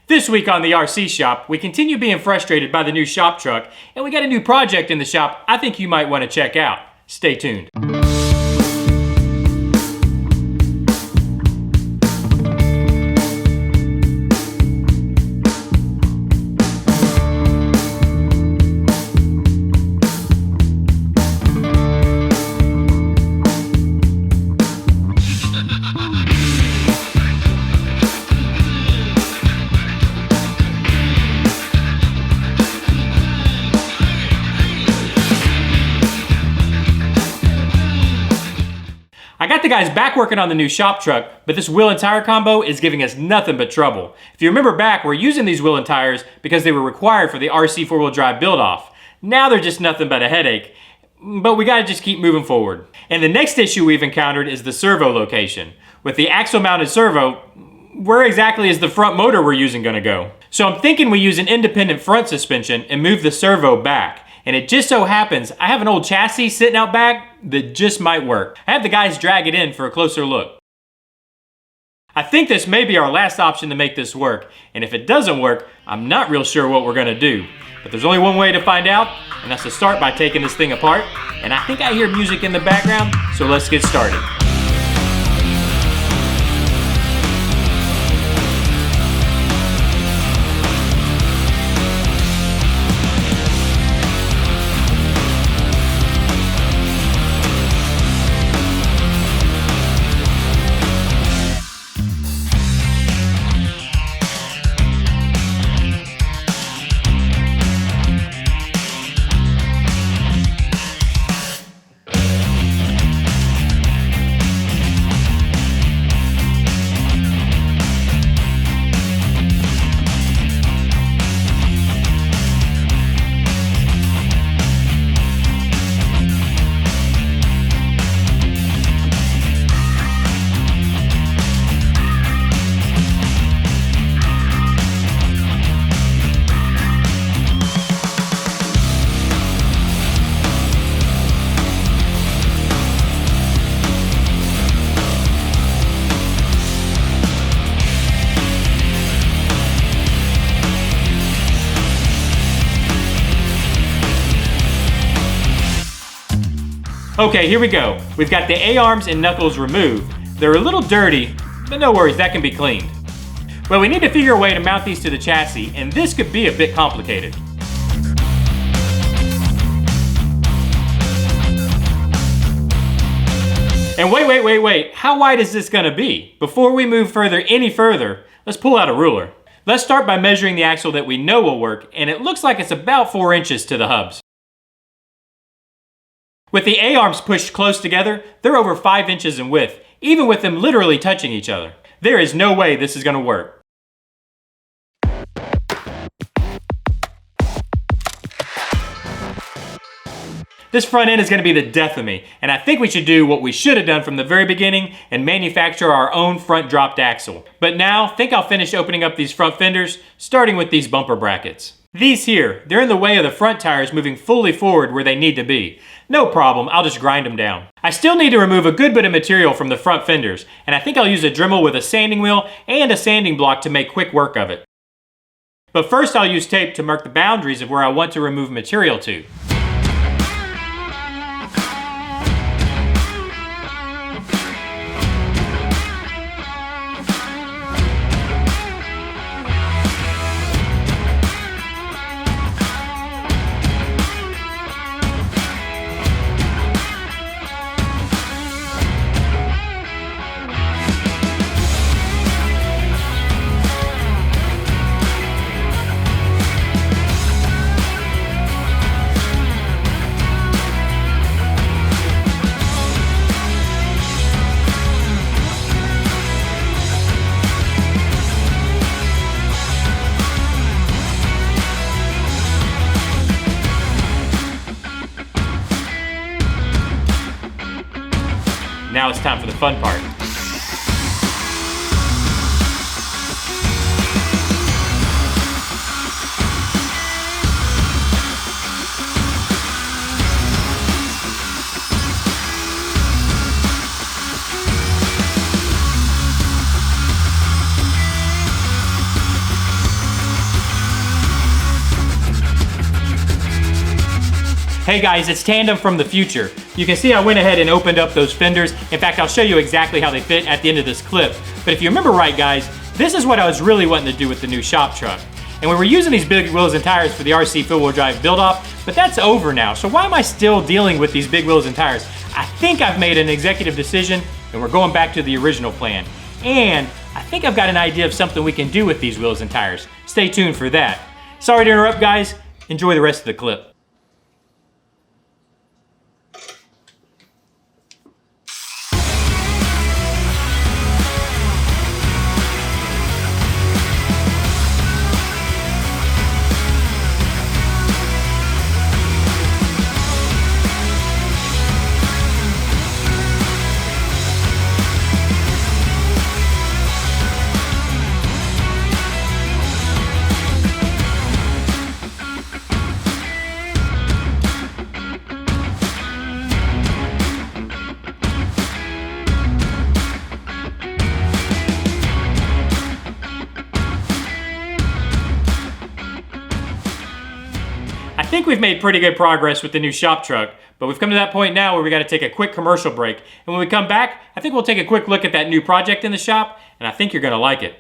This week on the RC Shop, we continue being frustrated by the new shop truck, and we got a new project in the shop I think you might want to check out. Stay tuned. I got the guys back working on the new shop truck, but this wheel and tire combo is giving us nothing but trouble. If you remember back, we're using these wheel and tires because they were required for the RC four-wheel drive build-off. Now they're just nothing but a headache, but we gotta just keep moving forward. And the next issue we've encountered is the servo location. With the axle-mounted servo, where exactly is the front motor we're using gonna go? So I'm thinking we use an independent front suspension and move the servo back. And it just so happens, I have an old chassis sitting out back that just might work. I have the guys drag it in for a closer look. I think this may be our last option to make this work, and if it doesn't work, I'm not real sure what we're gonna do. But there's only one way to find out, and that's to start by taking this thing apart. And I think I hear music in the background, so let's get started. Okay, here we go. We've got the A-arms and knuckles removed. They're a little dirty, but no worries, that can be cleaned. Well, we need to figure a way to mount these to the chassis, and this could be a bit complicated. And wait, how wide is this gonna be? Before we move any further, let's pull out a ruler. Let's start by measuring the axle that we know will work, and it looks like it's about 4 inches to the hubs. With the A-arms pushed close together, they're over 5 inches in width, even with them literally touching each other. There is no way this is gonna work. This front end is gonna be the death of me, and I think we should do what we should have done from the very beginning and manufacture our own front dropped axle. But now, I think I'll finish opening up these front fenders, starting with these bumper brackets. These here, they're in the way of the front tires moving fully forward where they need to be. No problem, I'll just grind them down. I still need to remove a good bit of material from the front fenders, and I think I'll use a Dremel with a sanding wheel and a sanding block to make quick work of it. But first I'll use tape to mark the boundaries of where I want to remove material to. Now it's time for the fun part. Hey guys, it's Tandem from the future. You can see I went ahead and opened up those fenders. In fact, I'll show you exactly how they fit at the end of this clip. But if you remember right, guys, this is what I was really wanting to do with the new shop truck. And we were using these big wheels and tires for the RC four-wheel drive build-off, but that's over now. So why am I still dealing with these big wheels and tires? I think I've made an executive decision and we're going back to the original plan. And I think I've got an idea of something we can do with these wheels and tires. Stay tuned for that. Sorry to interrupt, guys. Enjoy the rest of the clip. I think we've made pretty good progress with the new shop truck, but we've come to that point now where we got to take a quick commercial break. And when we come back, I think we'll take a quick look at that new project in the shop, and I think you're going to like it.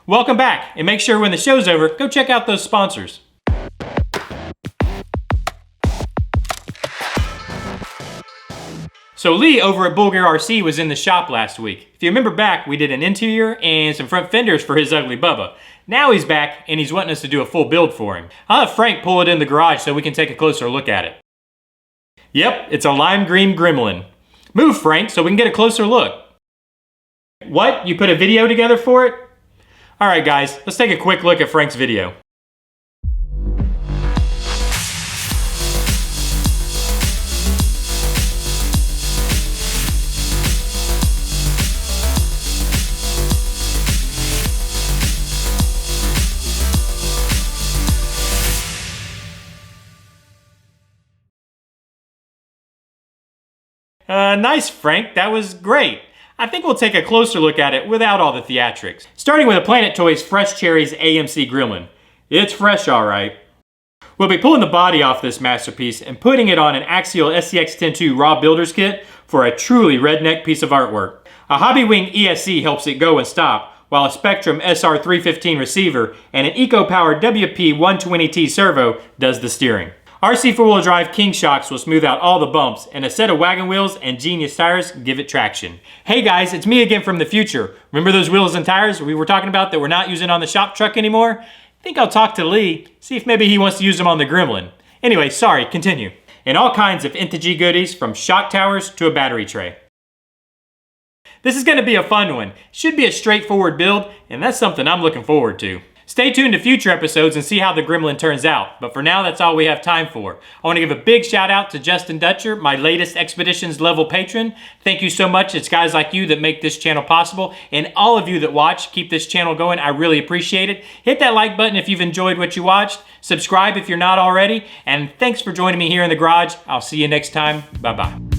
Welcome back, and make sure when the show's over, go check out those sponsors. So Lee over at Bulgar RC was in the shop last week. If you remember back, we did an interior and some front fenders for his ugly Bubba. Now he's back and he's wanting us to do a full build for him. I'll have Frank pull it in the garage so we can take a closer look at it. Yep, it's a lime green gremlin. Move, Frank, so we can get a closer look. What? You put a video together for it? Alright guys, let's take a quick look at Frank's video. Nice, Frank, that was great. I think we'll take a closer look at it without all the theatrics. Starting with a Planet Toys Fresh Cherries AMC Gremlin. It's fresh, alright. We'll be pulling the body off this masterpiece and putting it on an Axial SCX-102 Raw Builder's Kit for a truly redneck piece of artwork. A Hobbywing ESC helps it go and stop, while a Spectrum SR315 receiver and an EcoPower WP120T servo does the steering. RC four-wheel drive King shocks will smooth out all the bumps, and a set of wagon wheels and Genius tires give it traction. Hey guys, it's me again from the future. Remember those wheels and tires we were talking about that we're not using on the shop truck anymore? I think I'll talk to Lee, see if maybe he wants to use them on the Gremlin. Anyway, sorry, continue. And all kinds of Integy goodies from shock towers to a battery tray. This is going to be a fun one. Should be a straightforward build, and that's something I'm looking forward to. Stay tuned to future episodes and see how the Gremlin turns out, but for now that's all we have time for. I want to give a big shout out to Justin Dutcher, my latest Expeditions level patron. Thank you so much. It's guys like you that make this channel possible, and all of you that watch, keep this channel going. I really appreciate it. Hit that like button if you've enjoyed what you watched. Subscribe if you're not already, and thanks for joining me here in the garage. I'll see you next time. Bye-bye.